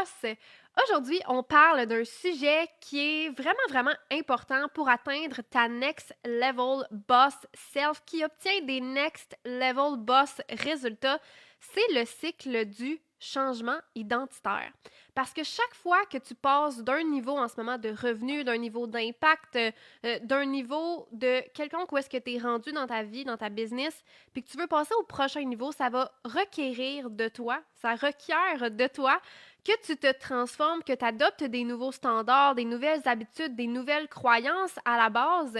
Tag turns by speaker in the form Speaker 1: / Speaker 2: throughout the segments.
Speaker 1: Boss. Aujourd'hui, on parle d'un sujet qui est vraiment important pour atteindre ta Next Level Boss Self, qui obtient des Next Level Boss résultats. C'est le cycle du changement identitaire. Parce que chaque fois que tu passes d'un niveau en ce moment de revenu, d'un niveau d'impact, d'un niveau de quelconque où est-ce que tu es rendu dans ta vie, dans ta business, puis que tu veux passer au prochain niveau, ça va requérir de toi, ça requiert de toi que tu te transformes, que tu adoptes des nouveaux standards, des nouvelles habitudes, des nouvelles croyances à la base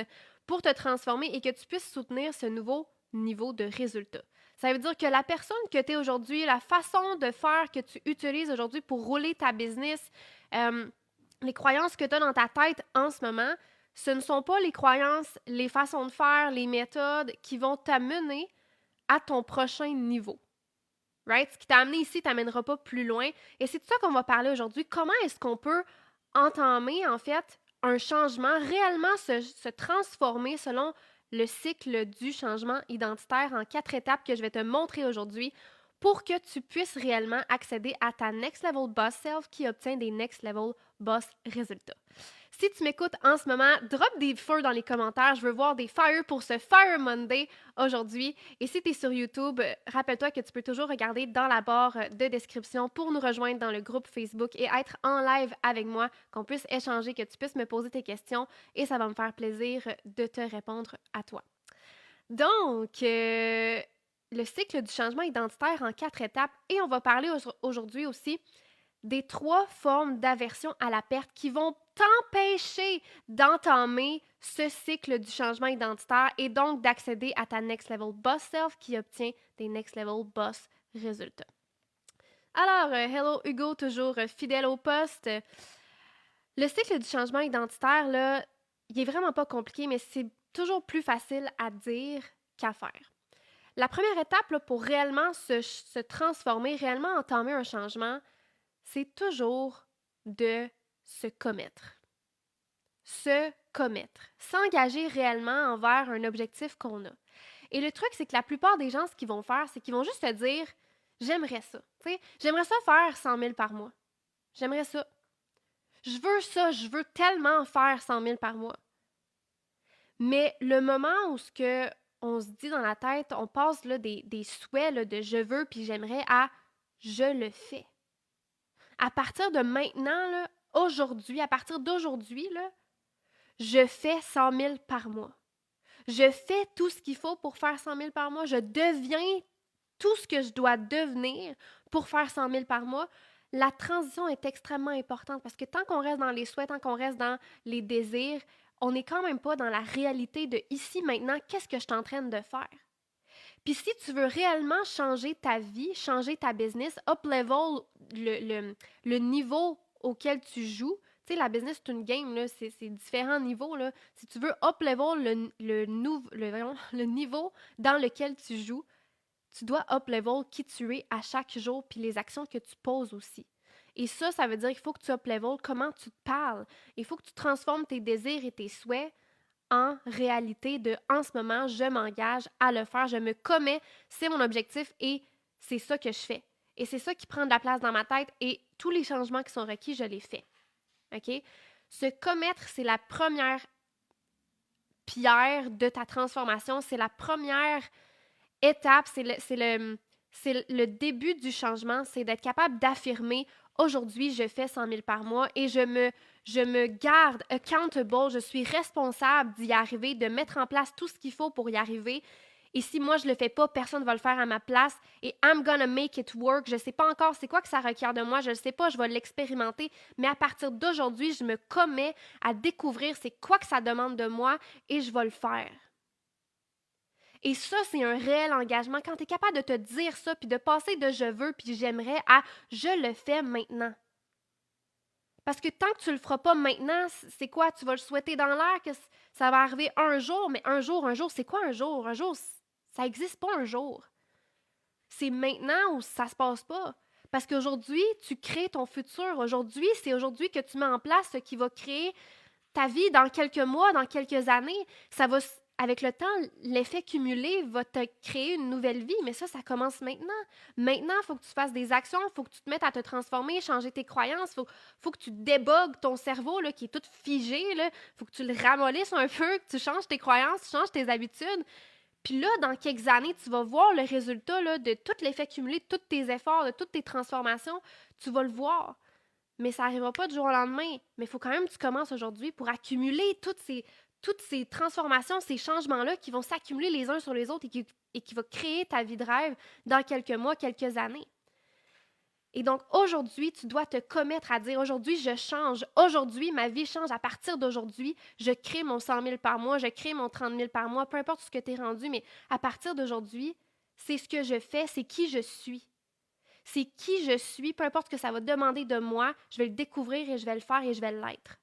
Speaker 1: pour te transformer et que tu puisses soutenir ce nouveau niveau de résultat. Ça veut dire que la personne que tu es aujourd'hui, la façon de faire que tu utilises aujourd'hui pour rouler ta business, les croyances que tu as dans ta tête en ce moment, ce ne sont pas les croyances, les façons de faire, les méthodes qui vont t'amener à ton prochain niveau. Right? Ce qui t'a amené ici ne t'amènera pas plus loin. Et c'est de ça qu'on va parler aujourd'hui. Comment est-ce qu'on peut entamer, en fait, un changement, réellement se transformer selon le cycle du changement identitaire en 4 étapes que je vais te montrer aujourd'hui pour que tu puisses réellement accéder à ta Next Level Boss Self qui obtient des Next Level Boss résultats. Si tu m'écoutes en ce moment, drop des feux dans les commentaires. Je veux voir des fires pour ce Fire Monday aujourd'hui. Et si tu es sur YouTube, rappelle-toi que tu peux toujours regarder dans la barre de description pour nous rejoindre dans le groupe Facebook et être en live avec moi, qu'on puisse échanger, que tu puisses me poser tes questions et ça va me faire plaisir de te répondre à toi. Donc, le cycle du changement identitaire en 4 étapes et on va parler aujourd'hui aussi des 3 formes d'aversion à la perte qui vont t'empêcher d'entamer ce cycle du changement identitaire et donc d'accéder à ta Next Level Boss Self qui obtient des Next Level Boss résultats. Alors, hello Hugo, toujours fidèle au poste. Le cycle du changement identitaire, là, il est vraiment pas compliqué, mais c'est toujours plus facile à dire qu'à faire. La première étape là, pour réellement se transformer, réellement entamer un changement, c'est toujours de se commettre. Se commettre. S'engager réellement envers un objectif qu'on a. Et le truc, c'est que la plupart des gens, ce qu'ils vont faire, c'est qu'ils vont juste te dire « J'aimerais ça. » J'aimerais ça faire 100 000 par mois. J'aimerais ça. Je veux ça. Je veux tellement faire 100 000 par mois. Mais le moment où on se dit dans la tête, on passe là, des souhaits là, de « je veux » puis « j'aimerais » à « je le fais ». À partir de maintenant, là, aujourd'hui, à partir d'aujourd'hui, là, je fais 100 000 par mois. Je fais tout ce qu'il faut pour faire 100 000 par mois. Je deviens tout ce que je dois devenir pour faire 100 000 par mois. La transition est extrêmement importante parce que tant qu'on reste dans les souhaits, tant qu'on reste dans les désirs, on n'est quand même pas dans la réalité de ici, maintenant, qu'est-ce que je suis en train de faire? Puis si tu veux réellement changer ta vie, changer ta business, up-level le niveau auquel tu joues, tu sais, la business, c'est une game, là, c'est différents niveaux. Là. Si tu veux up-level le niveau dans lequel tu joues, tu dois up-level qui tu es à chaque jour, puis les actions que tu poses aussi. Et ça veut dire qu'il faut que tu up-level comment tu te parles. Il faut que tu transformes tes désirs et tes souhaits en réalité de en ce moment, je m'engage à le faire, je me commets, c'est mon objectif et c'est ça que je fais. Et c'est ça qui prend de la place dans ma tête et tous les changements qui sont requis, je les fais. OK? Se commettre, c'est la première pierre de ta transformation, c'est la première étape, c'est le début du changement, c'est d'être capable d'affirmer aujourd'hui, je fais 100 000 par mois et je me garde accountable, je suis responsable d'y arriver, de mettre en place tout ce qu'il faut pour y arriver. Et si moi, je ne le fais pas, personne ne va le faire à ma place. Et I'm gonna make it work. Je ne sais pas encore c'est quoi que ça requiert de moi. Je ne sais pas, je vais l'expérimenter. Mais à partir d'aujourd'hui, je me commets à découvrir c'est quoi que ça demande de moi et je vais le faire. Et ça, c'est un réel engagement. Quand tu es capable de te dire ça, puis de passer de je veux, puis j'aimerais à je le fais maintenant. Parce que tant que tu le feras pas maintenant, c'est quoi? Tu vas le souhaiter dans l'air que ça va arriver un jour, mais un jour, c'est quoi un jour? Un jour, ça n'existe pas un jour. C'est maintenant où ça se passe pas. Parce qu'aujourd'hui, tu crées ton futur. Aujourd'hui, c'est aujourd'hui que tu mets en place ce qui va créer ta vie dans quelques mois, dans quelques années. Ça va avec le temps, l'effet cumulé va te créer une nouvelle vie, mais ça commence maintenant. Maintenant, il faut que tu fasses des actions, il faut que tu te mettes à te transformer, changer tes croyances, faut que tu débogues ton cerveau là, qui est tout figé, il faut que tu le ramollisses un peu, que tu changes tes croyances, tu changes tes habitudes. Puis là, dans quelques années, tu vas voir le résultat là, de tout l'effet cumulé, de tous tes efforts, de toutes tes transformations. Tu vas le voir. Mais ça n'arrivera pas du jour au lendemain. Mais il faut quand même que tu commences aujourd'hui pour accumuler toutes ces transformations, ces changements-là qui vont s'accumuler les uns sur les autres et qui vont créer ta vie de rêve dans quelques mois, quelques années. Et donc, aujourd'hui, tu dois te commettre à dire, aujourd'hui, je change. Aujourd'hui, ma vie change. À partir d'aujourd'hui, je crée mon 100 000 par mois, je crée mon 30 000 par mois, peu importe ce que tu es rendu, mais à partir d'aujourd'hui, c'est ce que je fais, c'est qui je suis. C'est qui je suis, peu importe ce que ça va demander de moi, je vais le découvrir et je vais le faire et je vais l'être.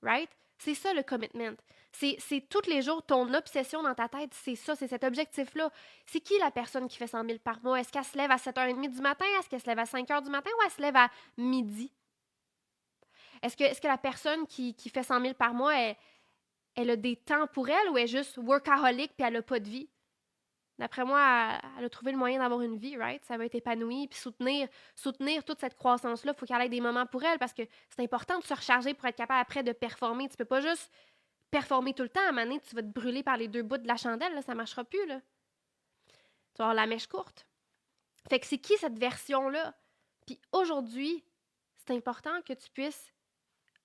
Speaker 1: Right? C'est ça le commitment. C'est tous les jours ton obsession dans ta tête, c'est ça, c'est cet objectif-là. C'est qui la personne qui fait 100 000 par mois? Est-ce qu'elle se lève à 7h30 du matin? Est-ce qu'elle se lève à 5h du matin ou elle se lève à midi? Est-ce que la personne qui fait 100 000 par mois, elle a des temps pour elle ou elle est juste workaholic puis elle n'a pas de vie? D'après moi, elle a trouvé le moyen d'avoir une vie, right? Ça va être épanoui, puis soutenir toute cette croissance-là. Il faut qu'elle ait des moments pour elle parce que c'est important de se recharger pour être capable après de performer. Tu peux pas juste performer tout le temps. À un moment donné, tu vas te brûler par les deux bouts de la chandelle, là, ça marchera plus, là. Tu vas avoir la mèche courte. Fait que c'est qui cette version-là? Puis aujourd'hui, c'est important que tu puisses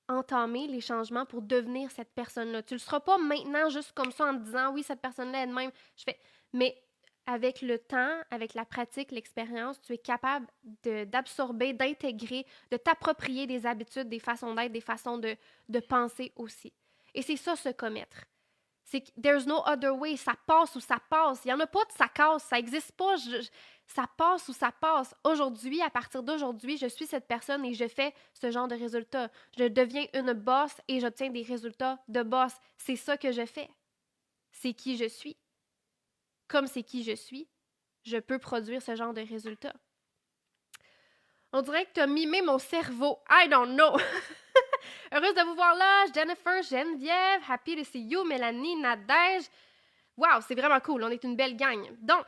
Speaker 1: entamer les changements pour devenir cette personne-là. Tu ne le seras pas maintenant juste comme ça en te disant oui, cette personne-là est de même. Mais avec le temps, avec la pratique, l'expérience, tu es capable d'absorber, d'intégrer, de t'approprier des habitudes, des façons d'être, des façons de penser aussi. Et c'est ça, se commettre. C'est que there's no other way. Ça passe ou ça passe. Il n'y en a pas de ça casse. Ça n'existe pas. Ça passe ou ça passe. Aujourd'hui, à partir d'aujourd'hui, je suis cette personne et je fais ce genre de résultats. Je deviens une boss et j'obtiens des résultats de boss. C'est ça que je fais. C'est qui je suis. Comme c'est qui je suis, je peux produire ce genre de résultats. On dirait que tu as mimé mon cerveau. I don't know. Heureuse de vous voir là. Jennifer, Geneviève, happy to see you. Mélanie, Nadège. Wow, c'est vraiment cool. On est une belle gang. Donc,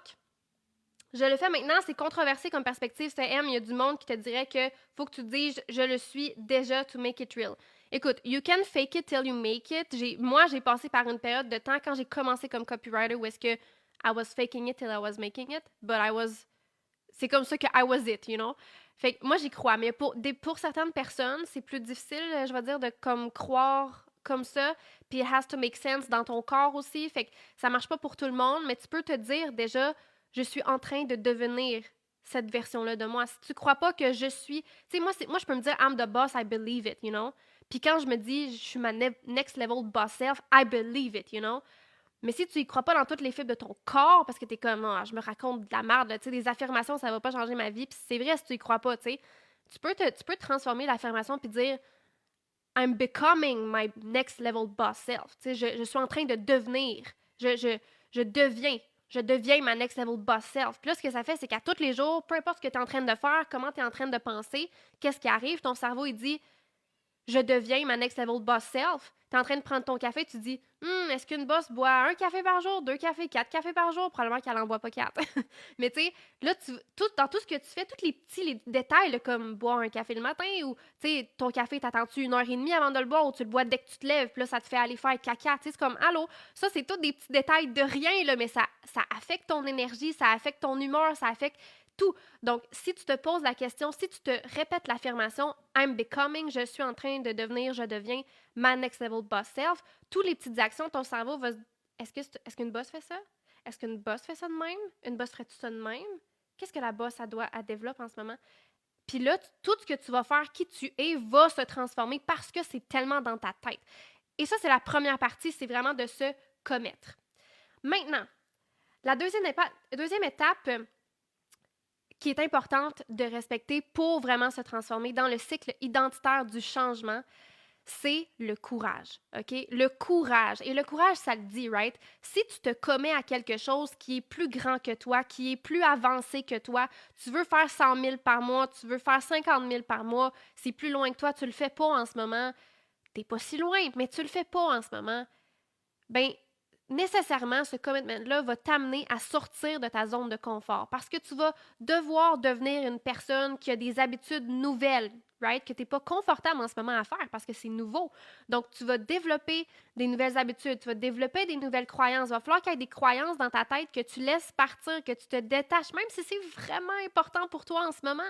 Speaker 1: je le fais maintenant. C'est controversé comme perspective. C'est M. Il y a du monde qui te dirait que faut que tu dises je le suis déjà to make it real. Écoute, you can fake it till you make it. Moi, j'ai passé par une période de temps quand j'ai commencé comme copywriter où est-ce que I was faking it till I was making it, but c'est comme ça que I was it, you know? Fait que moi, j'y crois, mais pour certaines personnes, c'est plus difficile, je vais dire, de comme croire comme ça, puis it has to make sense dans ton corps aussi, fait que ça marche pas pour tout le monde, mais tu peux te dire déjà, je suis en train de devenir cette version-là de moi. Si tu crois pas que je suis... Tu sais, moi, je peux me dire, I'm the boss, I believe it, you know? Puis quand je me dis, je suis ma next level boss self, I believe it, you know? Mais si tu y crois pas dans toutes les fibres de ton corps, parce que t'es comme, ah, je me raconte de la merde, tu sais, des affirmations, ça va pas changer ma vie, puis c'est vrai si tu y crois pas, tu sais. Tu peux transformer l'affirmation puis dire I'm becoming my next level boss self. Tu sais, je suis en train de devenir. Je deviens ma next level boss self. Puis là, ce que ça fait, c'est qu'à tous les jours, peu importe ce que tu es en train de faire, comment tu es en train de penser, qu'est-ce qui arrive, ton cerveau, il dit je deviens ma next level boss self. Tu es en train de prendre ton café, tu dis est-ce qu'une boss boit un café par jour, 2 cafés, 4 cafés par jour? Probablement qu'elle n'en boit pas 4. Mais tu sais, là, dans tout ce que tu fais, tous les détails, là, comme boire un café le matin ou, tu sais, ton café, t'attends-tu 1h30 avant de le boire ou tu le bois dès que tu te lèves, puis là, ça te fait aller faire caca. Tu sais, c'est comme, allô, ça, c'est tous des petits détails de rien, là, mais ça affecte ton énergie, ça affecte ton humeur, ça affecte tout. Donc, si tu te poses la question, si tu te répètes l'affirmation I'm becoming, je suis en train de devenir, je deviens ma next level boss self, toutes les petites actions, ton cerveau va se... Est-ce qu'une boss fait ça? Est-ce qu'une boss fait ça de même? Une boss ferait-tu ça de même? Qu'est-ce que la boss, elle développe en ce moment? Puis là, tout ce que tu vas faire, qui tu es, va se transformer parce que c'est tellement dans ta tête. Et ça, c'est la première partie, c'est vraiment de se commettre. Maintenant, la deuxième étape qui est importante de respecter pour vraiment se transformer dans le cycle identitaire du changement, c'est le courage, OK? Le courage. Et le courage, ça le dit, right? Si tu te commets à quelque chose qui est plus grand que toi, qui est plus avancé que toi, tu veux faire 100 000 par mois, tu veux faire 50 000 par mois, c'est plus loin que toi, tu le fais pas en ce moment, t'es pas si loin, mais tu le fais pas en ce moment, ben nécessairement, ce commitment-là va t'amener à sortir de ta zone de confort parce que tu vas devoir devenir une personne qui a des habitudes nouvelles, right? Que tu n'es pas confortable en ce moment à faire parce que c'est nouveau. Donc, tu vas développer des nouvelles habitudes, tu vas développer des nouvelles croyances. Il va falloir qu'il y ait des croyances dans ta tête que tu laisses partir, que tu te détaches, même si c'est vraiment important pour toi en ce moment.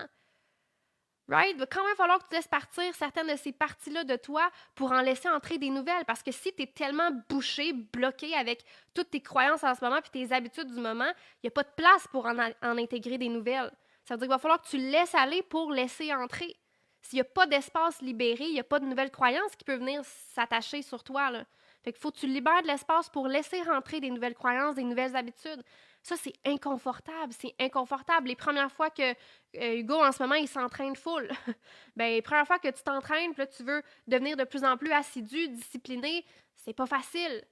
Speaker 1: Right? Il va quand même falloir que tu laisses partir certaines de ces parties-là de toi pour en laisser entrer des nouvelles. Parce que si tu es tellement bouché, bloqué avec toutes tes croyances en ce moment puis tes habitudes du moment, il n'y a pas de place pour en intégrer des nouvelles. Ça veut dire qu'il va falloir que tu laisses aller pour laisser entrer. S'il n'y a pas d'espace libéré, il n'y a pas de nouvelles croyances qui peuvent venir s'attacher sur toi. Là. Fait qu'il faut que tu libères de l'espace pour laisser rentrer des nouvelles croyances, des nouvelles habitudes. Ça, c'est inconfortable. C'est inconfortable. Les premières fois que Hugo, en ce moment, il s'entraîne full. Ben, les premières fois que tu t'entraînes, puis là, tu veux devenir de plus en plus assidu, discipliné, c'est pas facile.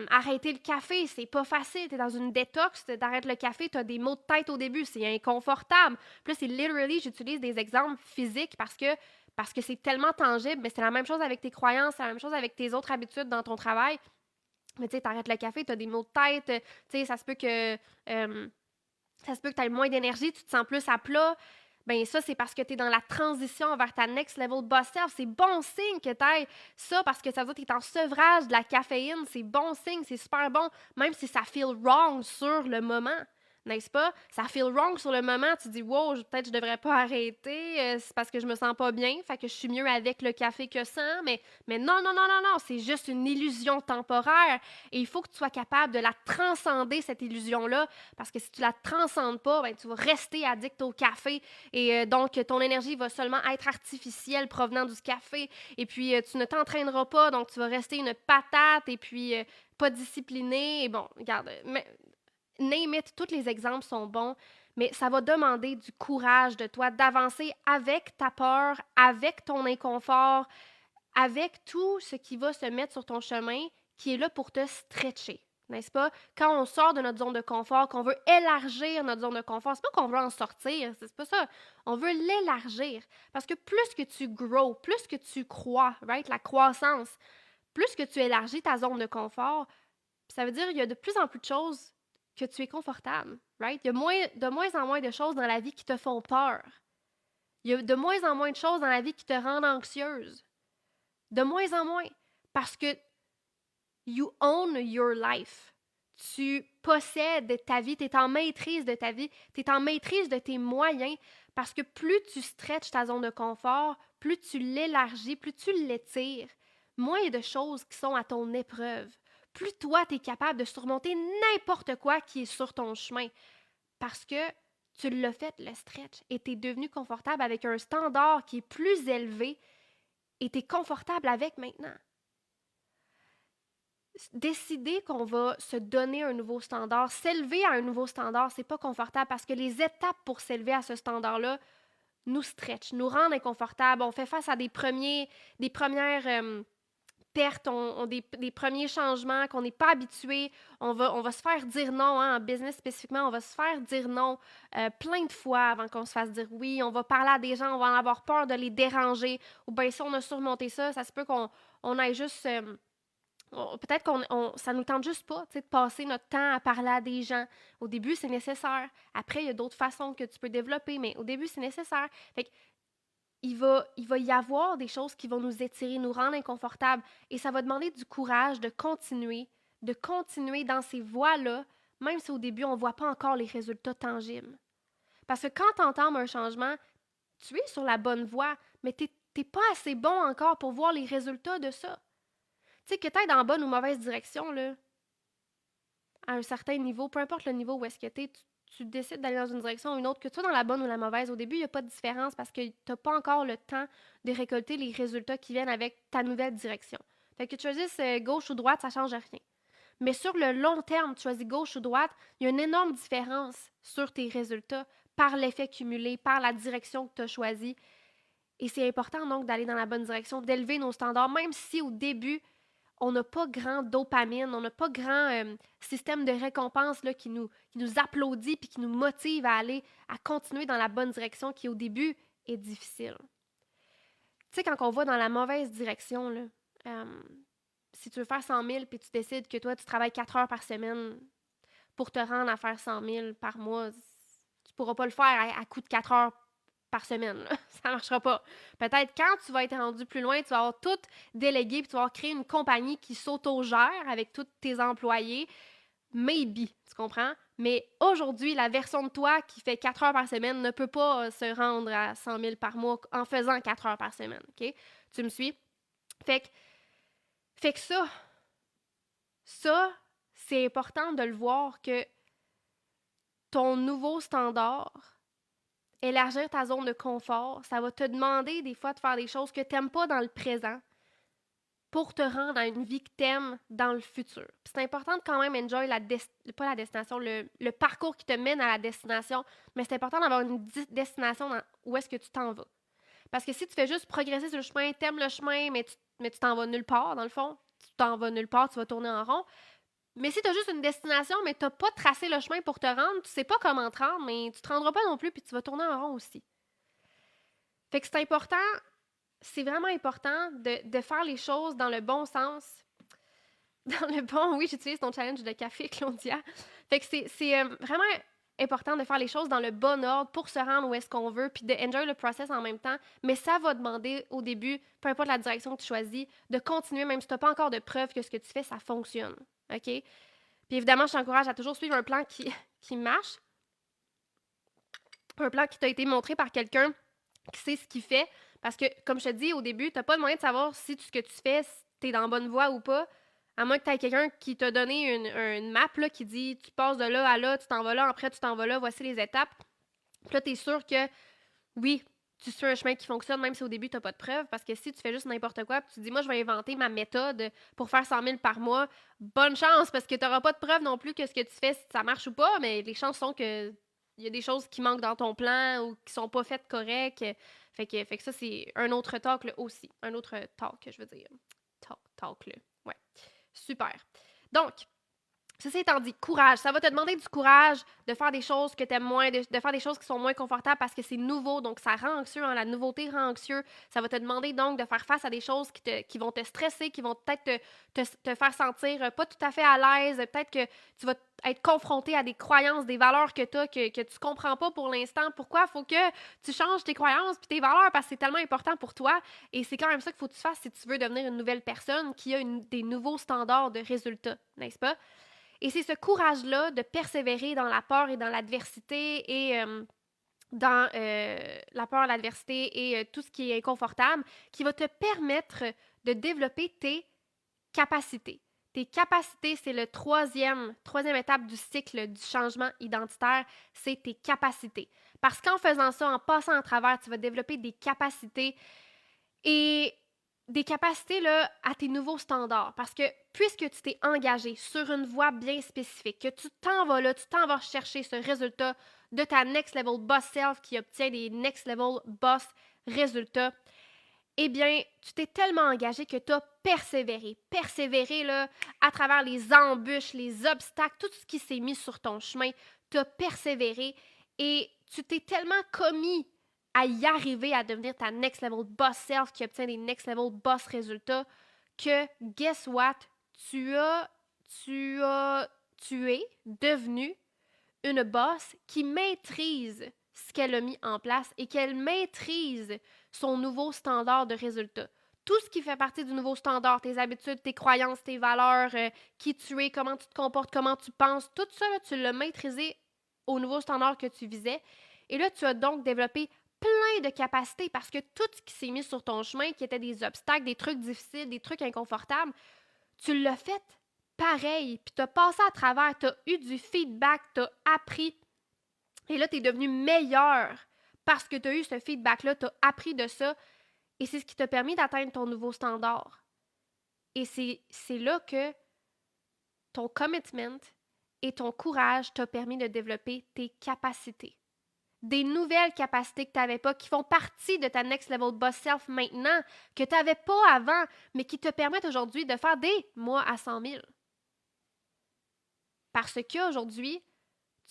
Speaker 1: Arrêter le café, c'est pas facile. Tu es dans une détox, t'arrêtes le café, tu as des maux de tête au début, c'est inconfortable. Puis là, c'est literally, j'utilise des exemples physiques parce que c'est tellement tangible, mais c'est la même chose avec tes croyances, c'est la même chose avec tes autres habitudes dans ton travail. Mais tu sais, t'arrêtes le café, t'as des maux de tête, tu sais, ça se peut que tu aies moins d'énergie, tu te sens plus à plat. Ben ça, c'est parce que tu es dans la transition vers ta next level boss self. C'est bon signe que tu aies ça parce que ça veut dire que tu es en sevrage de la caféine. C'est bon signe, c'est super bon, même si ça feel wrong sur le moment. N'est-ce pas? Ça feel wrong sur le moment. Tu dis, wow, peut-être je devrais pas arrêter. C'est parce que je me sens pas bien. Fait que je suis mieux avec le café que sans. Mais non, non, non, non, non. C'est juste une illusion temporaire. Et il faut que tu sois capable de la transcender, cette illusion-là. Parce que si tu la transcendes pas, ben, tu vas rester addict au café. Et donc, ton énergie va seulement être artificielle provenant du café. Et puis, tu ne t'entraîneras pas. Donc, tu vas rester une patate. Et puis, pas discipliné. Et bon, regarde. Name it, tous les exemples sont bons, mais ça va demander du courage de toi d'avancer avec ta peur, avec ton inconfort, avec tout ce qui va se mettre sur ton chemin qui est là pour te stretcher. N'est-ce pas? Quand on sort de notre zone de confort, qu'on veut élargir notre zone de confort, c'est pas qu'on veut en sortir, c'est pas ça. On veut l'élargir. Parce que plus que tu grow, plus que tu crois, right? La croissance, plus que tu élargis ta zone de confort, ça veut dire qu'il y a de plus en plus de choses que tu es confortable, right? Il y a de moins en moins de choses dans la vie qui te font peur. Il y a de moins en moins de choses dans la vie qui te rendent anxieuse. De moins en moins. Parce que you own your life. Tu possèdes ta vie, tu es en maîtrise de ta vie, tu es en maîtrise de tes moyens parce que plus tu stretches ta zone de confort, plus tu l'élargis, plus tu l'étires, moins il y a de choses qui sont à ton épreuve. Plus toi, tu es capable de surmonter n'importe quoi qui est sur ton chemin parce que tu l'as fait, le stretch, et tu es devenu confortable avec un standard qui est plus élevé et tu es confortable avec maintenant. Décider qu'on va se donner un nouveau standard, s'élever à un nouveau standard, c'est pas confortable parce que les étapes pour s'élever à ce standard-là nous stretchent, nous rendent inconfortables. On fait face à des premières pertes, des premiers changements qu'on n'est pas habitué. On va se faire dire non, hein, en business spécifiquement, on va se faire dire non plein de fois avant qu'on se fasse dire oui. On va parler à des gens, on va en avoir peur de les déranger. Ou bien si on a surmonté ça, ça se peut qu'on aille juste... peut-être ça nous tente juste pas, de passer notre temps à parler à des gens. Au début, c'est nécessaire. Après, il y a d'autres façons que tu peux développer, mais au début, c'est nécessaire. Fait que, il va y avoir des choses qui vont nous étirer, nous rendre inconfortables, et ça va demander du courage de continuer dans ces voies-là, même si au début, on ne voit pas encore les résultats tangibles. Parce que quand tu entends un changement, tu es sur la bonne voie, mais tu n'es pas assez bon encore pour voir les résultats de ça. Tu sais, que tu es dans la bonne ou mauvaise direction, là, à un certain niveau, peu importe le niveau où est-ce que tu décides d'aller dans une direction ou une autre, que tu sois dans la bonne ou la mauvaise, au début, il n'y a pas de différence parce que tu n'as pas encore le temps de récolter les résultats qui viennent avec ta nouvelle direction. Fait que tu choisisses gauche ou droite, ça ne change rien. Mais sur le long terme, tu choisis gauche ou droite, il y a une énorme différence sur tes résultats par l'effet cumulé, par la direction que tu as choisie. Et c'est important donc d'aller dans la bonne direction, d'élever nos standards, même si au début, on n'a pas grand dopamine, on n'a pas grand système de récompense là, qui nous applaudit puis qui nous motive à aller, à continuer dans la bonne direction qui, au début, est difficile. Tu sais, quand on va dans la mauvaise direction, là, si tu veux faire 100 000 puis tu décides que toi, tu travailles 4 heures par semaine pour te rendre à faire 100 000 par mois, tu pourras pas le faire à coût de 4 heures par semaine. Là. Ça marchera pas. Peut-être quand tu vas être rendu plus loin, tu vas avoir tout délégué puis tu vas avoir créé une compagnie qui s'autogère avec tous tes employés. Maybe, tu comprends? Mais aujourd'hui, la version de toi qui fait 4 heures par semaine ne peut pas se rendre à 100 000 par mois en faisant 4 heures par semaine. OK? Tu me suis? Fait que ça, c'est important de le voir que ton nouveau standard, élargir ta zone de confort, ça va te demander des fois de faire des choses que tu n'aimes pas dans le présent pour te rendre à une vie que tu aimes dans le futur. Puis c'est important de quand même enjoy pas la destination, le parcours qui te mène à la destination, mais c'est important d'avoir une destination où est-ce que tu t'en vas. Parce que si tu fais juste progresser sur le chemin, t'aimes le chemin, mais tu t'en vas nulle part, dans le fond, tu t'en vas nulle part, tu vas tourner en rond. Mais si tu as juste une destination, mais tu n'as pas tracé le chemin pour te rendre, tu sais pas comment te rendre, mais tu te rendras pas non plus, puis tu vas tourner en rond aussi. Fait que c'est important, c'est vraiment important de faire les choses dans le bon sens. Dans le bon, oui, j'utilise ton challenge de café, Claudia. Fait que c'est vraiment important de faire les choses dans le bon ordre pour se rendre où est-ce qu'on veut, puis de enjoy le process en même temps. Mais ça va demander au début, peu importe la direction que tu choisis, de continuer, même si tu n'as pas encore de preuve que ce que tu fais, ça fonctionne. OK? Puis évidemment, je t'encourage à toujours suivre un plan qui marche, un plan qui t'a été montré par quelqu'un qui sait ce qu'il fait. Parce que, comme je te dis au début, tu n'as pas de moyen de savoir si ce que tu fais, tu es dans la bonne voie ou pas. À moins que tu aies quelqu'un qui t'a donné une map là, qui dit tu passes de là à là, tu t'en vas là, après tu t'en vas là, voici les étapes. Puis là, tu es sûr que oui, tu suis un chemin qui fonctionne, même si au début, tu n'as pas de preuves. Parce que si tu fais juste n'importe quoi, puis tu dis moi, je vais inventer ma méthode pour faire 100 000 par mois, bonne chance, parce que tu n'auras pas de preuve non plus que ce que tu fais, ça marche ou pas, mais les chances sont que il y a des choses qui manquent dans ton plan ou qui sont pas faites correctes. Fait que ça, c'est un autre talk là, aussi. Un autre talk, je veux dire. Talk là. Ouais. Super. Donc, ceci étant dit, courage. Ça va te demander du courage de faire des choses que tu aimes moins, de faire des choses qui sont moins confortables parce que c'est nouveau, donc ça rend anxieux. Hein, la nouveauté rend anxieux. Ça va te demander donc de faire face à des choses qui vont te stresser, qui vont peut-être te faire sentir pas tout à fait à l'aise. Peut-être que tu vas être confronté à des croyances, des valeurs que tu as, que tu comprends pas pour l'instant. Pourquoi? Il faut que tu changes tes croyances puis tes valeurs parce que c'est tellement important pour toi. Et c'est quand même ça qu'il faut que tu fasses si tu veux devenir une nouvelle personne qui a des nouveaux standards de résultats, n'est-ce pas? Et c'est ce courage-là de persévérer dans la peur et dans l'adversité et dans la peur, l'adversité et tout ce qui est inconfortable qui va te permettre de développer tes capacités. Tes capacités, c'est le troisième étape du cycle du changement identitaire, c'est tes capacités. Parce qu'en faisant ça, en passant à travers, tu vas développer des capacités et des capacités là, à tes nouveaux standards. Parce que puisque tu t'es engagé sur une voie bien spécifique, que tu t'en vas là, tu t'en vas chercher ce résultat de ta Next Level Boss Self qui obtient des Next Level Boss résultats, eh bien, tu t'es tellement engagé que tu as persévéré. Persévéré là, à travers les embûches, les obstacles, tout ce qui s'est mis sur ton chemin. Tu as persévéré et tu t'es tellement commis à y arriver, à devenir ta next level boss self qui obtient des next level boss résultats, que, guess what, tu es devenu une boss qui maîtrise ce qu'elle a mis en place et qu'elle maîtrise son nouveau standard de résultats. Tout ce qui fait partie du nouveau standard, tes habitudes, tes croyances, tes valeurs, qui tu es, comment tu te comportes, comment tu penses, tout ça, là, tu l'as maîtrisé au nouveau standard que tu visais. Et là, tu as donc développé plein de capacités parce que tout ce qui s'est mis sur ton chemin, qui étaient des obstacles, des trucs difficiles, des trucs inconfortables, tu l'as fait pareil, puis tu as passé à travers, tu as eu du feedback, tu as appris, et là, tu es devenu meilleur parce que tu as eu ce feedback-là, tu as appris de ça, et c'est ce qui t'a permis d'atteindre ton nouveau standard. Et c'est là que ton commitment et ton courage t'a permis de développer tes capacités. Des nouvelles capacités que tu n'avais pas, qui font partie de ta Next Level Boss Self maintenant, que tu n'avais pas avant, mais qui te permettent aujourd'hui de faire des mois à 100 000. Parce qu'aujourd'hui,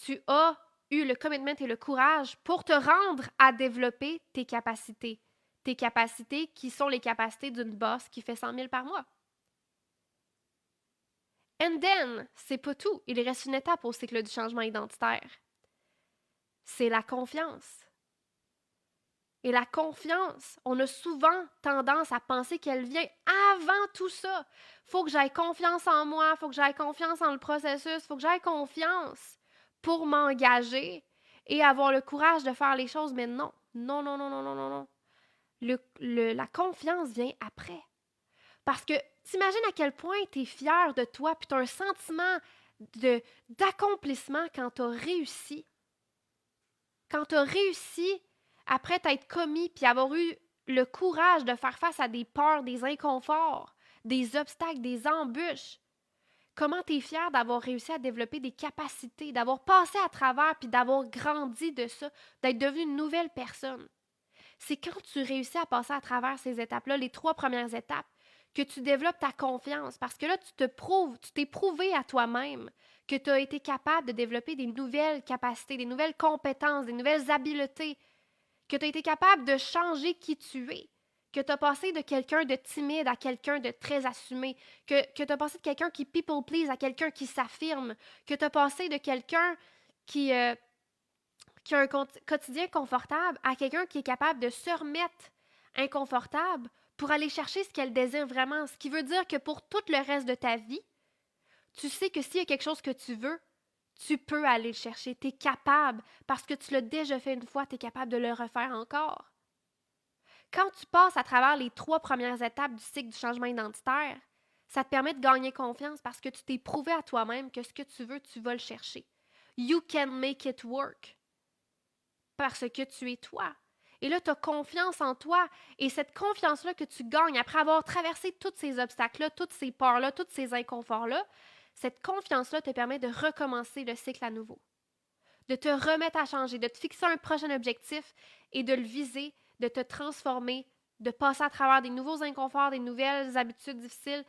Speaker 1: tu as eu le commitment et le courage pour te rendre à développer tes capacités. Tes capacités qui sont les capacités d'une boss qui fait 100 000 par mois. And then, c'est pas tout. Il reste une étape au cycle du changement identitaire. C'est la confiance. Et la confiance, on a souvent tendance à penser qu'elle vient avant tout ça. Faut que j'aie confiance en moi, faut que j'aie confiance en le processus, faut que j'aie confiance pour m'engager et avoir le courage de faire les choses. Mais non, non, non, non, non, non, non, non. La confiance vient après. Parce que t'imagines à quel point tu es fier de toi, puis tu as un sentiment d'accomplissement quand tu as réussi. Quand tu as réussi après t'être commis, puis avoir eu le courage de faire face à des peurs, des inconforts, des obstacles, des embûches. Comment tu es fier d'avoir réussi à développer des capacités, d'avoir passé à travers, puis d'avoir grandi de ça, d'être devenu une nouvelle personne. C'est quand tu réussis à passer à travers ces étapes-là, les 3 premières étapes, que tu développes ta confiance. Parce que là, tu t'es prouvé à toi-même que tu as été capable de développer des nouvelles capacités, des nouvelles compétences, des nouvelles habiletés, que tu as été capable de changer qui tu es, que tu as passé de quelqu'un de timide à quelqu'un de très assumé, que tu as passé de quelqu'un qui people please à quelqu'un qui s'affirme, que tu as passé de quelqu'un qui a un quotidien confortable à quelqu'un qui est capable de se remettre inconfortable pour aller chercher ce qu'elle désire vraiment. Ce qui veut dire que pour tout le reste de ta vie, tu sais que s'il y a quelque chose que tu veux, tu peux aller le chercher. Tu es capable, parce que tu l'as déjà fait une fois, tu es capable de le refaire encore. Quand tu passes à travers les 3 premières étapes du cycle du changement identitaire, ça te permet de gagner confiance parce que tu t'es prouvé à toi-même que ce que tu veux, tu vas le chercher. You can make it work. Parce que tu es toi. Et là, tu as confiance en toi. Et cette confiance-là que tu gagnes après avoir traversé tous ces obstacles-là, toutes ces peurs-là, tous ces inconforts-là, cette confiance-là te permet de recommencer le cycle à nouveau. De te remettre à changer, de te fixer un prochain objectif et de le viser, de te transformer, de passer à travers des nouveaux inconforts, des nouvelles habitudes difficiles,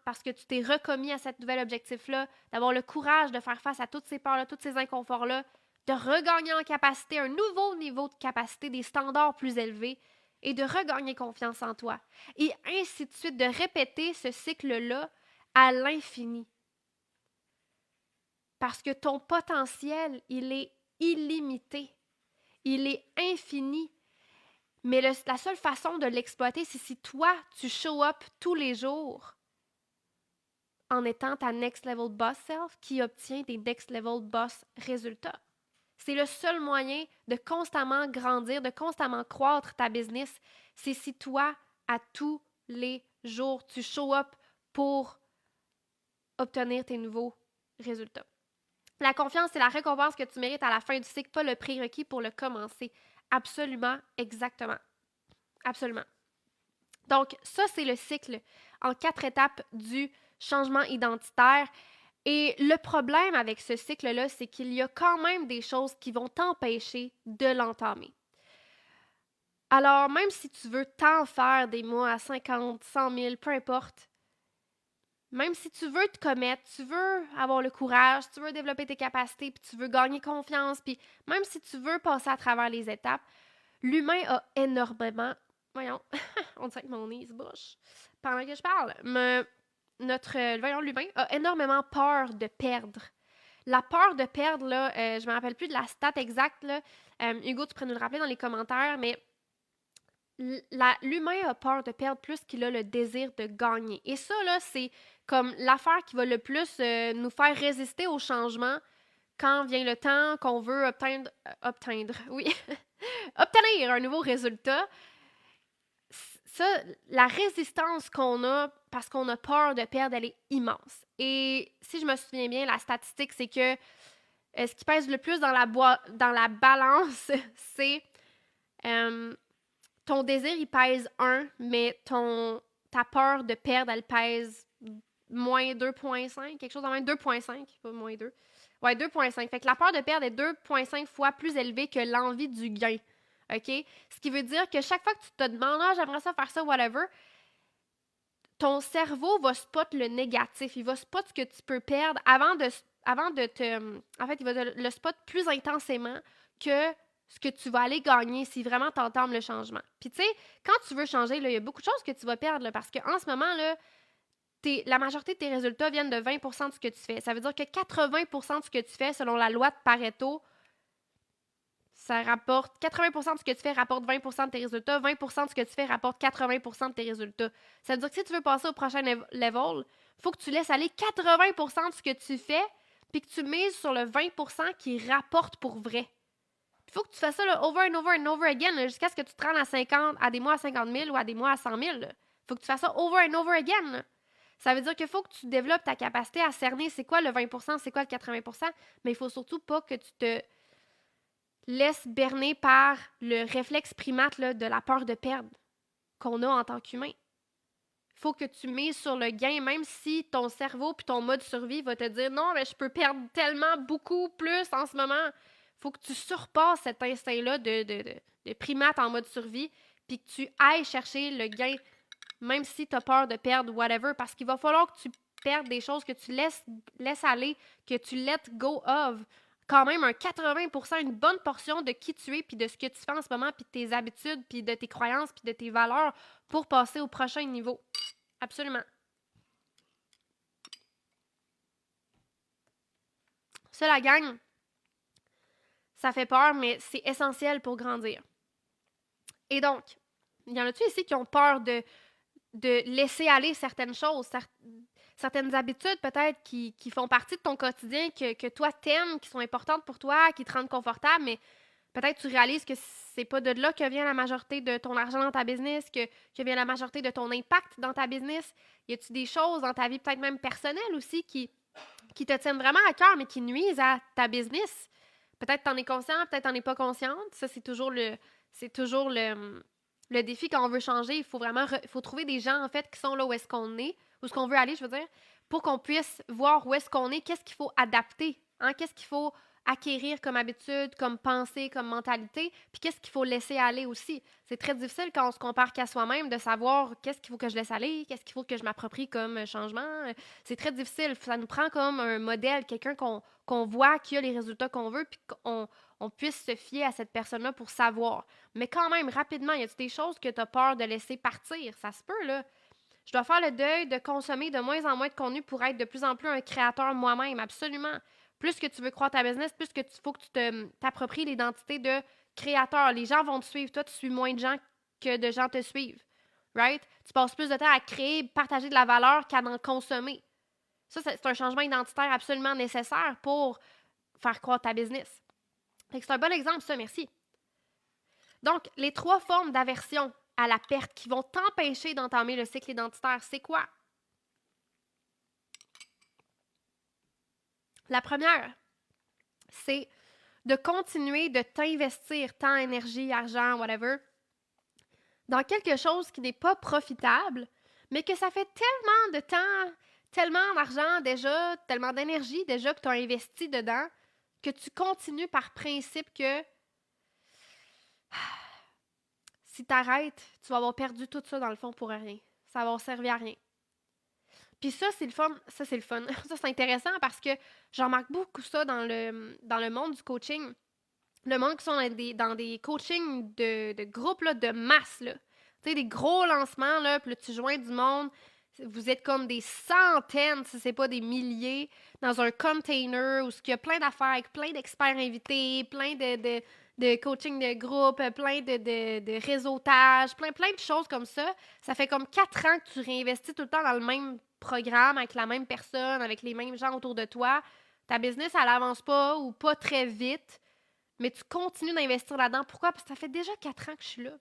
Speaker 1: parce que tu t'es recommis à cet nouvel objectif-là, d'avoir le courage de faire face à toutes ces peurs-là, tous ces inconforts-là, de regagner en capacité, un nouveau niveau de capacité, des standards plus élevés, et de regagner confiance en toi. Et ainsi de suite, de répéter ce cycle-là à l'infini. Parce que ton potentiel, il est illimité. Il est infini. Mais la seule façon de l'exploiter, c'est si toi, tu show up tous les jours en étant ta next level boss self qui obtient des next level boss résultats. C'est le seul moyen de constamment grandir, de constamment croître ta business. C'est si toi, à tous les jours, tu show up pour obtenir tes nouveaux résultats. La confiance, c'est la récompense que tu mérites à la fin du cycle, pas le prérequis pour le commencer. Absolument, exactement. Absolument. Donc, ça, c'est le cycle en 4 étapes du changement identitaire. Et le problème avec ce cycle-là, c'est qu'il y a quand même des choses qui vont t'empêcher de l'entamer. Alors, même si tu veux t'en faire des mois à 50, 100 000, peu importe, même si tu veux te commettre, tu veux avoir le courage, tu veux développer tes capacités, puis tu veux gagner confiance, puis même si tu veux passer à travers les étapes, l'humain a énormément... Voyons, on dirait que mon nez se bouche pendant que je parle. L'humain a énormément peur de perdre. La peur de perdre, là, je me rappelle plus de la stat exacte, là. Hugo, tu pourrais nous le rappeler dans les commentaires, mais l'humain a peur de perdre plus qu'il a le désir de gagner. Et ça, là, c'est comme l'affaire qui va le plus nous faire résister au changement quand vient le temps qu'on veut obtenir un nouveau résultat. Ça, la résistance qu'on a parce qu'on a peur de perdre, elle est immense. Et si je me souviens bien, la statistique, c'est que ce qui pèse le plus dans la balance, c'est ton désir, il pèse 1, mais ta peur de perdre, elle pèse moins 2,5, quelque chose de moins 2,5, pas moins 2. Ouais, 2,5. Fait que la peur de perdre est 2,5 fois plus élevée que l'envie du gain. OK? Ce qui veut dire que chaque fois que tu te demandes, j'aimerais ça faire ça, whatever, ton cerveau va spot le négatif. Il va spot ce que tu peux perdre avant de te... En fait, il va te le spot plus intensément que ce que tu vas aller gagner si vraiment tu entames le changement. Puis tu sais, quand tu veux changer, il y a beaucoup de choses que tu vas perdre là, parce qu'en ce moment, là, la majorité de tes résultats viennent de 20% de ce que tu fais. Ça veut dire que 80% de ce que tu fais, selon la loi de Pareto, ça rapporte 80% de ce que tu fais rapporte 20% de tes résultats, 20% de ce que tu fais rapporte 80% de tes résultats. Ça veut dire que si tu veux passer au prochain level, il faut que tu laisses aller 80% de ce que tu fais, puis que tu mises sur le 20% qui rapporte pour vrai. Il faut que tu fasses ça là, over and over and over again, là, jusqu'à ce que tu te rendes à des mois à 50 000 ou à des mois à 100 000. Il faut que tu fasses ça over and over again. Là. Ça veut dire qu'il faut que tu développes ta capacité à cerner c'est quoi le 20%, c'est quoi le 80%, mais il faut surtout pas que tu te laisses berner par le réflexe primate là, de la peur de perdre qu'on a en tant qu'humain. Il faut que tu mises sur le gain, même si ton cerveau puis ton mode survie va te dire non, mais je peux perdre tellement beaucoup plus en ce moment. Il faut que tu surpasses cet instinct-là de primate en mode survie puis que tu ailles chercher le gain, même si tu as peur de perdre whatever, parce qu'il va falloir que tu perdes des choses, que tu laisses aller, que tu let go of. Quand même un 80%, une bonne portion de qui tu es, puis de ce que tu fais en ce moment, puis de tes habitudes, puis de tes croyances, puis de tes valeurs pour passer au prochain niveau. Absolument. Ça, la gang, ça fait peur, mais c'est essentiel pour grandir. Et donc, il y en a-tu ici qui ont peur de laisser aller certaines choses, certaines habitudes peut-être qui font partie de ton quotidien, que toi t'aimes, qui sont importantes pour toi, qui te rendent confortable, mais peut-être tu réalises que c'est pas de là que vient la majorité de ton argent dans ta business, que vient la majorité de ton impact dans ta business. Y a-tu des choses dans ta vie peut-être même personnelle aussi qui te tiennent vraiment à cœur, mais qui nuisent à ta business? Peut-être t'en es conscient, peut-être t'en es pas consciente. Ça, c'est toujours le défi quand on veut changer. Il faut vraiment faut trouver des gens, en fait, qui sont là où est-ce qu'on est, où est-ce qu'on veut aller, je veux dire, pour qu'on puisse voir où est-ce qu'on est, qu'est-ce qu'il faut adapter, hein? Qu'est-ce qu'il faut acquérir comme habitude, comme pensée, comme mentalité, puis qu'est-ce qu'il faut laisser aller aussi. C'est très difficile quand on se compare qu'à soi-même de savoir qu'est-ce qu'il faut que je laisse aller, qu'est-ce qu'il faut que je m'approprie comme changement. C'est très difficile. Ça nous prend comme un modèle, quelqu'un qu'on voit qui a les résultats qu'on veut, puis qu'on puisse se fier à cette personne-là pour savoir. Mais quand même, rapidement, y a des choses que tu as peur de laisser partir? Ça se peut, là. Je dois faire le deuil de consommer de moins en moins de contenu pour être de plus en plus un créateur moi-même, absolument. Plus que tu veux croire ta business, plus que faut que tu t'appropries l'identité de créateur. Les gens vont te suivre. Toi, tu suis moins de gens que de gens te suivent. Right? Tu passes plus de temps à créer, partager de la valeur qu'à en consommer. Ça, c'est un changement identitaire absolument nécessaire pour faire croître ta business. C'est un bon exemple, ça, merci. Donc, les 3 formes d'aversion à la perte qui vont t'empêcher d'entamer le cycle identitaire, c'est quoi? La première, c'est de continuer de t'investir temps, énergie, argent, whatever, dans quelque chose qui n'est pas profitable, mais que ça fait tellement de temps, tellement d'argent déjà, tellement d'énergie déjà que tu as investi dedans, que tu continues par principe que si tu arrêtes, tu vas avoir perdu tout ça dans le fond pour rien. Ça va avoir servi à rien. Puis ça, c'est le fun. Ça, c'est le fun. Ça, c'est intéressant parce que j'en remarque beaucoup ça dans le monde du coaching. Le monde qui sont dans des coachings de groupes là, de masse. Là. Tu sais, des gros lancements, là, puis là, tu joins du monde. Vous êtes comme des centaines, si c'est pas des milliers, dans un container où il y a plein d'affaires avec plein d'experts invités, plein de coaching de groupe, plein de réseautage, plein de choses comme ça. Ça fait comme 4 ans que tu réinvestis tout le temps dans le même programme, avec la même personne, avec les mêmes gens autour de toi. Ta business, elle avance pas ou pas très vite, mais tu continues d'investir là-dedans. Pourquoi? Parce que ça fait déjà 4 ans que je suis là.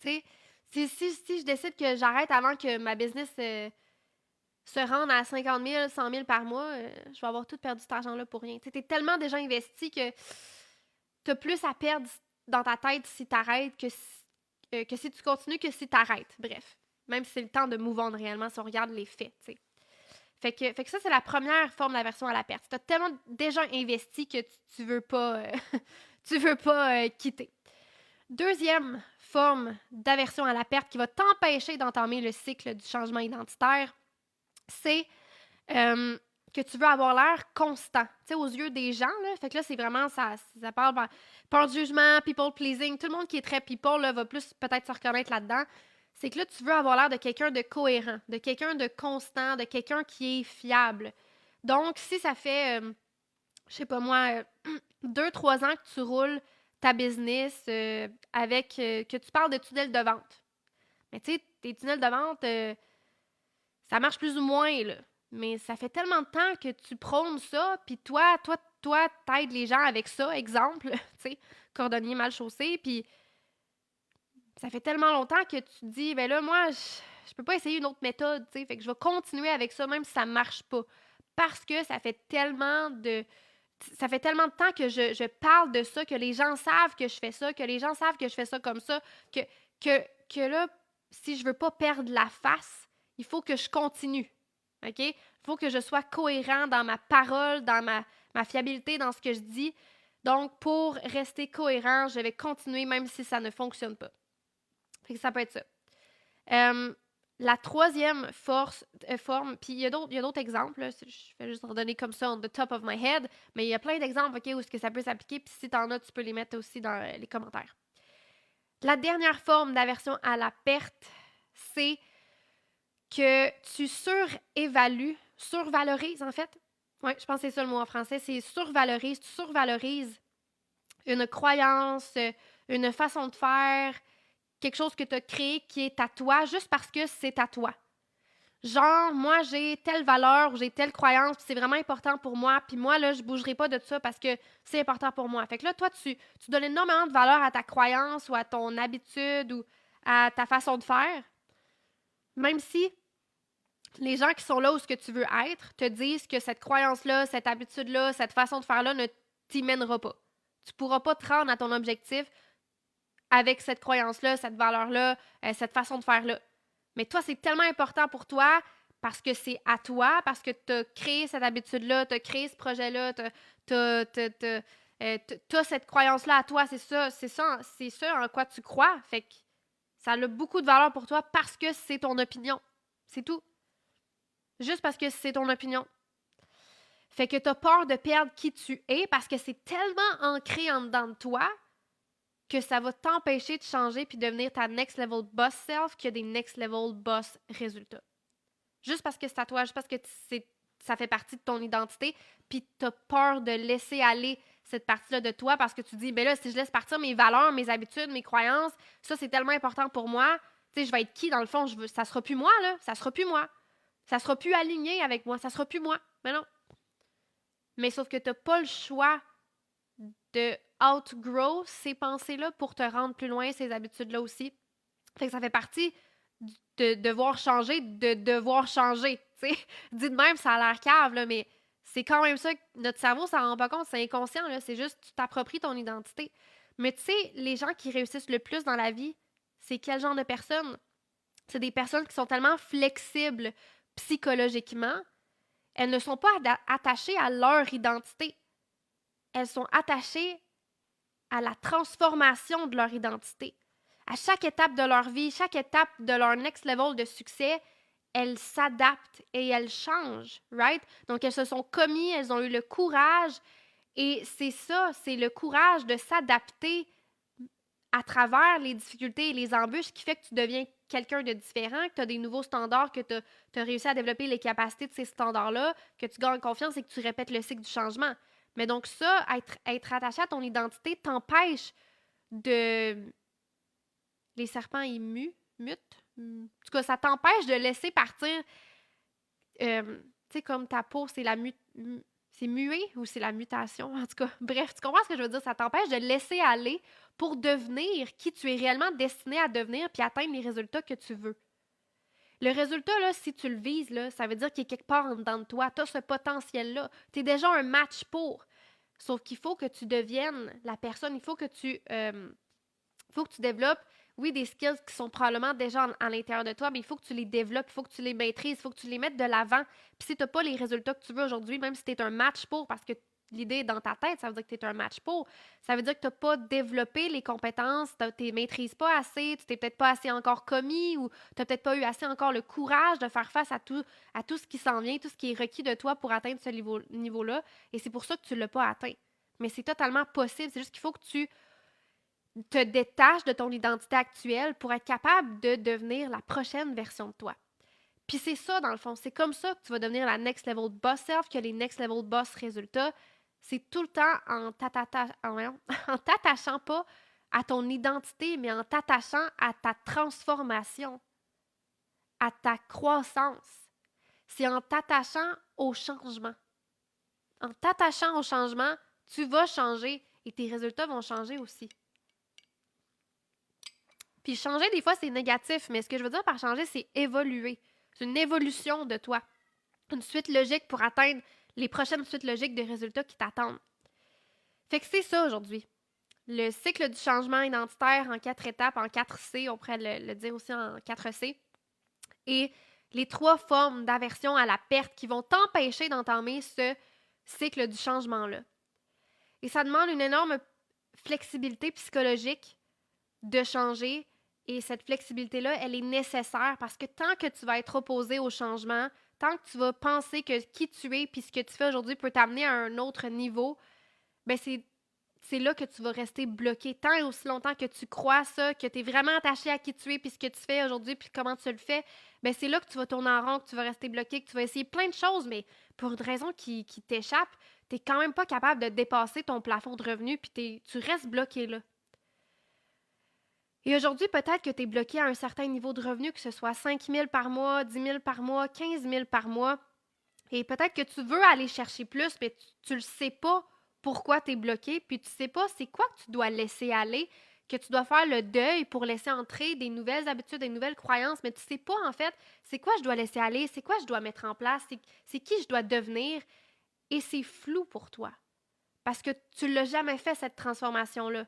Speaker 1: Tu sais, si je décide que j'arrête avant que ma business se rende à 50 000, 100 000 par mois, je vais avoir tout perdu cet argent-là pour rien. Tu es tellement déjà investi que tu as plus à perdre dans ta tête si tu arrêtes que si tu continues que si tu arrêtes. Bref, même si c'est le temps de move on réellement, si on regarde les faits. T'sais. Fait que ça, c'est la première forme d'aversion à la perte. Tu as tellement déjà investi que tu veux pas, tu veux pas quitter. Deuxième forme d'aversion à la perte qui va t'empêcher d'entamer le cycle du changement identitaire, c'est que tu veux avoir l'air constant, tu sais, aux yeux des gens, là. Fait que là, c'est vraiment, ça parle peur du jugement, people pleasing. Tout le monde qui est très people, là, va plus peut-être se reconnaître là-dedans. c'est que là, tu veux avoir l'air de quelqu'un de cohérent, de quelqu'un de constant, de quelqu'un qui est fiable. Donc, si ça fait, je sais pas moi, 2, 3 ans que tu roules ta business avec, que tu parles de tunnel de vente. Mais tu sais, tes tunnels de vente, ça marche plus ou moins, là. Mais ça fait tellement de temps que tu prônes ça, puis toi, t'aides les gens avec ça, exemple, tu sais, cordonnier mal chaussé, puis ça fait tellement longtemps que tu te dis, ben là, moi, je peux pas essayer une autre méthode, tu sais, fait que je vais continuer avec ça, même si ça marche pas. Parce que ça fait tellement de temps que je parle de ça, que les gens savent que je fais ça, que les gens savent que je fais ça comme ça, que, que, que là, si je veux pas perdre la face, il faut que je continue. OK? Il faut que je sois cohérent dans ma parole, dans ma fiabilité, dans ce que je dis. Donc, pour rester cohérent, je vais continuer même si ça ne fonctionne pas. Fait que ça peut être ça. La troisième forme, puis il y a d'autres exemples, là, je vais juste en donner comme ça on the top of my head, mais il y a plein d'exemples où est-ce que ça peut s'appliquer, puis si t'en as, tu peux les mettre aussi dans les commentaires. La dernière forme d'aversion à la perte, c'est que tu survalorises en fait. Oui, je pense que c'est ça le mot en français, c'est survalorises. Tu survalorises une croyance, une façon de faire, quelque chose que tu as créé qui est à toi juste parce que c'est à toi. Genre, moi, j'ai telle valeur, j'ai telle croyance, puis c'est vraiment important pour moi, puis moi, là, je bougerai pas de ça parce que c'est important pour moi. Fait que là, toi, tu donnes énormément de valeur à ta croyance ou à ton habitude ou à ta façon de faire, même si les gens qui sont là où ce que tu veux être te disent que cette croyance-là, cette habitude-là, cette façon de faire-là ne t'y mènera pas. Tu pourras pas te rendre à ton objectif avec cette croyance-là, cette valeur-là, cette façon de faire-là. Mais toi, c'est tellement important pour toi parce que c'est à toi, parce que tu as créé cette habitude-là, tu as créé ce projet-là, tu as cette croyance-là à toi, c'est ça en quoi tu crois. Fait que ça a beaucoup de valeur pour toi parce que c'est ton opinion. C'est tout. Juste parce que c'est ton opinion. Fait que tu as peur de perdre qui tu es parce que c'est tellement ancré en dedans de toi que ça va t'empêcher de changer puis devenir ta next level boss self qu'il y a des next level boss résultats. Juste parce que c'est à toi, juste parce que ça fait partie de ton identité, puis t'as peur de laisser aller cette partie-là de toi parce que tu dis, ben là, si je laisse partir mes valeurs, mes habitudes, mes croyances, ça, c'est tellement important pour moi. Tu sais, je vais être qui, dans le fond? Ça sera plus moi, là. Ça sera plus moi. Ça sera plus aligné avec moi. Ça sera plus moi. Mais non. Mais sauf que t'as pas le choix de outgrow ces pensées-là pour te rendre plus loin, ces habitudes-là aussi. Fait que ça fait partie de devoir changer, de devoir changer. T'sais. Dit de même, ça a l'air cave, là, mais c'est quand même ça que notre cerveau s'en rend pas compte, c'est inconscient, là, c'est juste tu t'appropries ton identité. Mais tu sais, les gens qui réussissent le plus dans la vie, c'est quel genre de personnes? C'est des personnes qui sont tellement flexibles psychologiquement, elles ne sont pas attachées à leur identité. Elles sont attachées à la transformation de leur identité. À chaque étape de leur vie, chaque étape de leur next level de succès, elles s'adaptent et elles changent, right? Donc, elles se sont commises, elles ont eu le courage et c'est ça, c'est le courage de s'adapter à travers les difficultés et les embûches qui fait que tu deviens quelqu'un de différent, que tu as des nouveaux standards, que tu as réussi à développer les capacités de ces standards-là, que tu gagnes confiance et que tu répètes le cycle du changement. Mais donc ça, être attaché à ton identité t'empêche de... Les serpents, ils mutent. En tout cas, ça t'empêche de laisser partir... tu sais, comme ta peau, c'est muet ou c'est la mutation? En tout cas, bref, tu comprends ce que je veux dire? Ça t'empêche de laisser aller pour devenir qui tu es réellement destiné à devenir puis atteindre les résultats que tu veux. Le résultat, là, si tu le vises, là, ça veut dire qu'il est quelque part en dedans de toi. Tu as ce potentiel-là. Tu es déjà un match pour. Sauf qu'il faut que tu deviennes la personne. Il faut que tu développes, oui, des skills qui sont probablement déjà à l'intérieur de toi, mais il faut que tu les développes, il faut que tu les maîtrises, il faut que tu les mettes de l'avant. Puis si tu n'as pas les résultats que tu veux aujourd'hui, même si tu es un match pour, parce que l'idée est dans ta tête, ça veut dire que tu es un match pour. Ça veut dire que tu n'as pas développé les compétences, tu ne les maîtrises pas assez, tu t'es peut-être pas assez encore commis ou tu n'as peut-être pas eu assez encore le courage de faire face à tout ce qui s'en vient, tout ce qui est requis de toi pour atteindre ce niveau-là. Et c'est pour ça que tu ne l'as pas atteint. Mais c'est totalement possible. C'est juste qu'il faut que tu te détaches de ton identité actuelle pour être capable de devenir la prochaine version de toi. Puis c'est ça, dans le fond. C'est comme ça que tu vas devenir la next level boss self, que les next level boss résultats. C'est tout le temps en t'attachant pas à ton identité, mais en t'attachant à ta transformation, à ta croissance. C'est en t'attachant au changement. En t'attachant au changement, tu vas changer et tes résultats vont changer aussi. Puis changer, des fois, c'est négatif, mais ce que je veux dire par changer, c'est évoluer. C'est une évolution de toi. Une suite logique pour atteindre les prochaines suites logiques de résultats qui t'attendent. Fait que c'est ça aujourd'hui. Le cycle du changement identitaire en 4 étapes, en 4 C, on pourrait le dire aussi en 4 C. Et les 3 formes d'aversion à la perte qui vont t'empêcher d'entamer ce cycle du changement-là. Et ça demande une énorme flexibilité psychologique de changer. Et cette flexibilité-là, elle est nécessaire parce que tant que tu vas être opposé au changement, tant que tu vas penser que qui tu es puis ce que tu fais aujourd'hui peut t'amener à un autre niveau, ben c'est là que tu vas rester bloqué. Tant et aussi longtemps que tu crois ça, que tu es vraiment attaché à qui tu es puis ce que tu fais aujourd'hui puis comment tu le fais, ben c'est là que tu vas tourner en rond, que tu vas rester bloqué, que tu vas essayer plein de choses, mais pour une raison qui t'échappe, tu n'es quand même pas capable de dépasser ton plafond de revenus puis tu restes bloqué là. Et aujourd'hui, peut-être que tu es bloqué à un certain niveau de revenu, que ce soit 5 000 par mois, 10 000 par mois, 15 000 par mois. Et peut-être que tu veux aller chercher plus, mais tu ne sais pas pourquoi tu es bloqué, puis tu ne sais pas c'est quoi que tu dois laisser aller, que tu dois faire le deuil pour laisser entrer des nouvelles habitudes, des nouvelles croyances, mais tu ne sais pas en fait c'est quoi je dois laisser aller, c'est quoi je dois mettre en place, c'est qui je dois devenir. Et c'est flou pour toi, parce que tu ne l'as jamais fait cette transformation-là.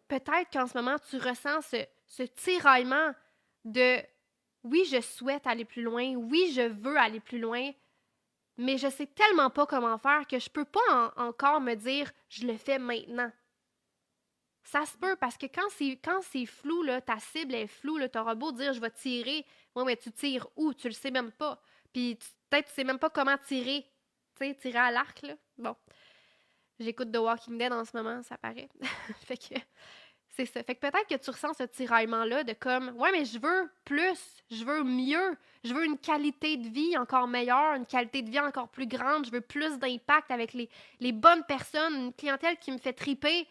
Speaker 1: Peut-être qu'en ce moment, tu ressens ce tiraillement de oui, je souhaite aller plus loin, oui, je veux aller plus loin, mais je sais tellement pas comment faire que je peux pas encore me dire je le fais maintenant. Ça se peut parce que quand c'est flou, là, ta cible est floue, tu auras beau dire je vais tirer, ouais, mais tu tires où? Tu le sais même pas. Puis peut-être tu sais même pas comment tirer. Tu sais, tirer à l'arc, là. Bon. J'écoute The Walking Dead en ce moment, ça paraît. Fait que c'est ça. Fait que peut-être que tu ressens ce tiraillement-là de comme, ouais, mais je veux plus, je veux mieux, je veux une qualité de vie encore meilleure, une qualité de vie encore plus grande, je veux plus d'impact avec les bonnes personnes, une clientèle qui me fait triper.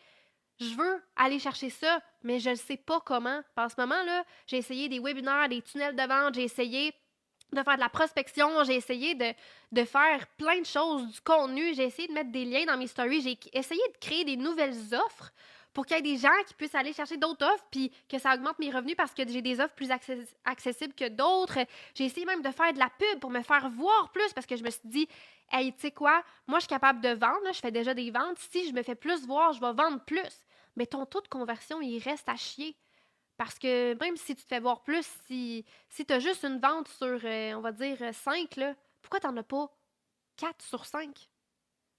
Speaker 1: Je veux aller chercher ça, mais je ne sais pas comment. En ce moment, là, j'ai essayé des webinaires, des tunnels de vente, j'ai essayé de faire de la prospection, j'ai essayé de faire plein de choses, du contenu, j'ai essayé de mettre des liens dans mes stories, j'ai essayé de créer des nouvelles offres pour qu'il y ait des gens qui puissent aller chercher d'autres offres puis que ça augmente mes revenus parce que j'ai des offres plus accessibles que d'autres. J'ai essayé même de faire de la pub pour me faire voir plus parce que je me suis dit, hey, tu sais quoi, moi je suis capable de vendre, là, je fais déjà des ventes, si je me fais plus voir, je vais vendre plus. Mais ton taux de conversion, il reste à chier. Parce que même si tu te fais voir plus, si tu as juste une vente sur, on va dire, 5, là, pourquoi tu n'en as pas 4 sur 5?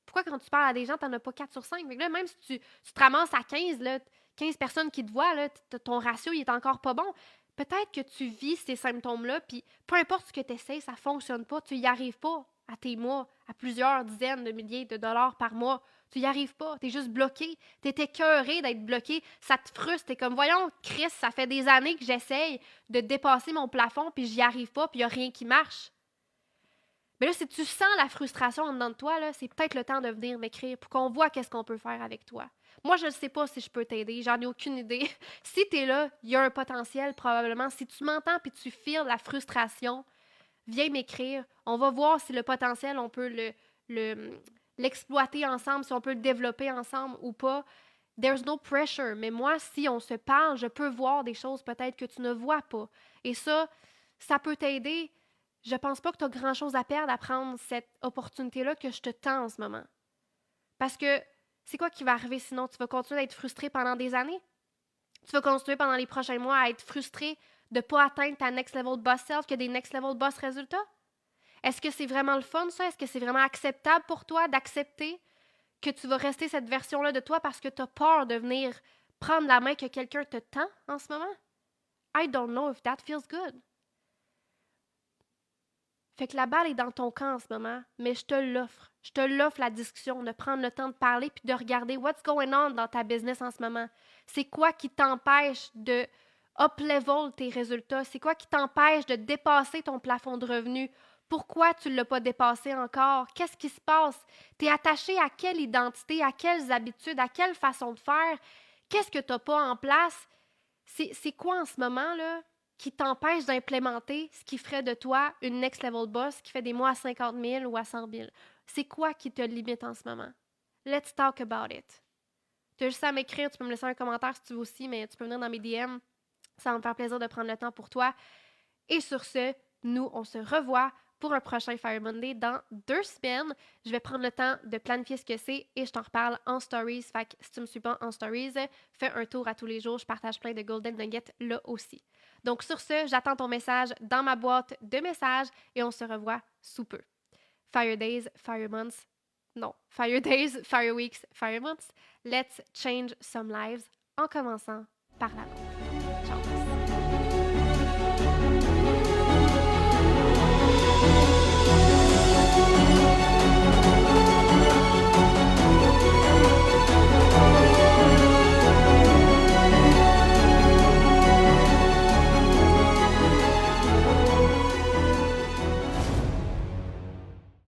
Speaker 1: Pourquoi quand tu parles à des gens, tu n'en as pas 4 sur 5? Mais là, même si tu te ramasses à 15, là, 15 personnes qui te voient, là, ton ratio il est encore pas bon. Peut-être que tu vis ces symptômes-là, puis peu importe ce que tu essaies, ça ne fonctionne pas, tu n'y arrives pas à tes mois, à plusieurs dizaines de milliers de dollars par mois. Tu n'y arrives pas, tu es juste bloqué, tu es écœuré d'être bloqué, ça te frustre, tu es comme, voyons, Chris, ça fait des années que j'essaye de dépasser mon plafond, puis j'y arrive pas, puis il n'y a rien qui marche. Mais là, si tu sens la frustration en dedans de toi, là, c'est peut-être le temps de venir m'écrire pour qu'on voit qu'est-ce qu'on peut faire avec toi. Moi, je ne sais pas si je peux t'aider, j'en ai aucune idée. Si tu es là, il y a un potentiel probablement. Si tu m'entends puis tu files la frustration, viens m'écrire. On va voir si le potentiel, on peut l'exploiter ensemble, si on peut le développer ensemble ou pas. There's no pressure. Mais moi, si on se parle, je peux voir des choses peut-être que tu ne vois pas. Et ça peut t'aider. Je pense pas que tu as grand-chose à perdre à prendre cette opportunité-là que je te tends en ce moment. Parce que c'est quoi qui va arriver sinon? Tu vas continuer à être frustré pendant des années? Tu vas continuer pendant les prochains mois à être frustré de ne pas atteindre ta next level boss self, que des next level boss résultats? Est-ce que c'est vraiment le fun, ça? Est-ce que c'est vraiment acceptable pour toi d'accepter que tu vas rester cette version-là de toi parce que tu as peur de venir prendre la main que quelqu'un te tend en ce moment? I don't know if that feels good. Fait que la balle est dans ton camp en ce moment, mais je te l'offre. Je te l'offre la discussion, de prendre le temps de parler puis de regarder what's going on dans ta business en ce moment. C'est quoi qui t'empêche de up-level tes résultats? C'est quoi qui t'empêche de dépasser ton plafond de revenus? Pourquoi tu ne l'as pas dépassé encore? Qu'est-ce qui se passe? Tu es attaché à quelle identité, à quelles habitudes, à quelle façon de faire? Qu'est-ce que tu n'as pas en place? C'est quoi en ce moment là qui t'empêche d'implémenter ce qui ferait de toi une next level boss qui fait des mois à 50 000 ou à 100 000? C'est quoi qui te limite en ce moment? Let's talk about it. Tu as juste à m'écrire, tu peux me laisser un commentaire si tu veux aussi, mais tu peux venir dans mes DM. Ça va me faire plaisir de prendre le temps pour toi. Et sur ce, nous, on se revoit pour un prochain Fire Monday dans 2 semaines. Je vais prendre le temps de planifier ce que c'est et je t'en reparle en stories. Fait que si tu me suis pas en stories, fais un tour à tous les jours. Je partage plein de golden nuggets là aussi. Donc sur ce, j'attends ton message dans ma boîte de messages et on se revoit sous peu. Fire Days, Fire Months. Non, Fire Days, Fire Weeks, Fire Months. Let's change some lives en commençant par la nôtre.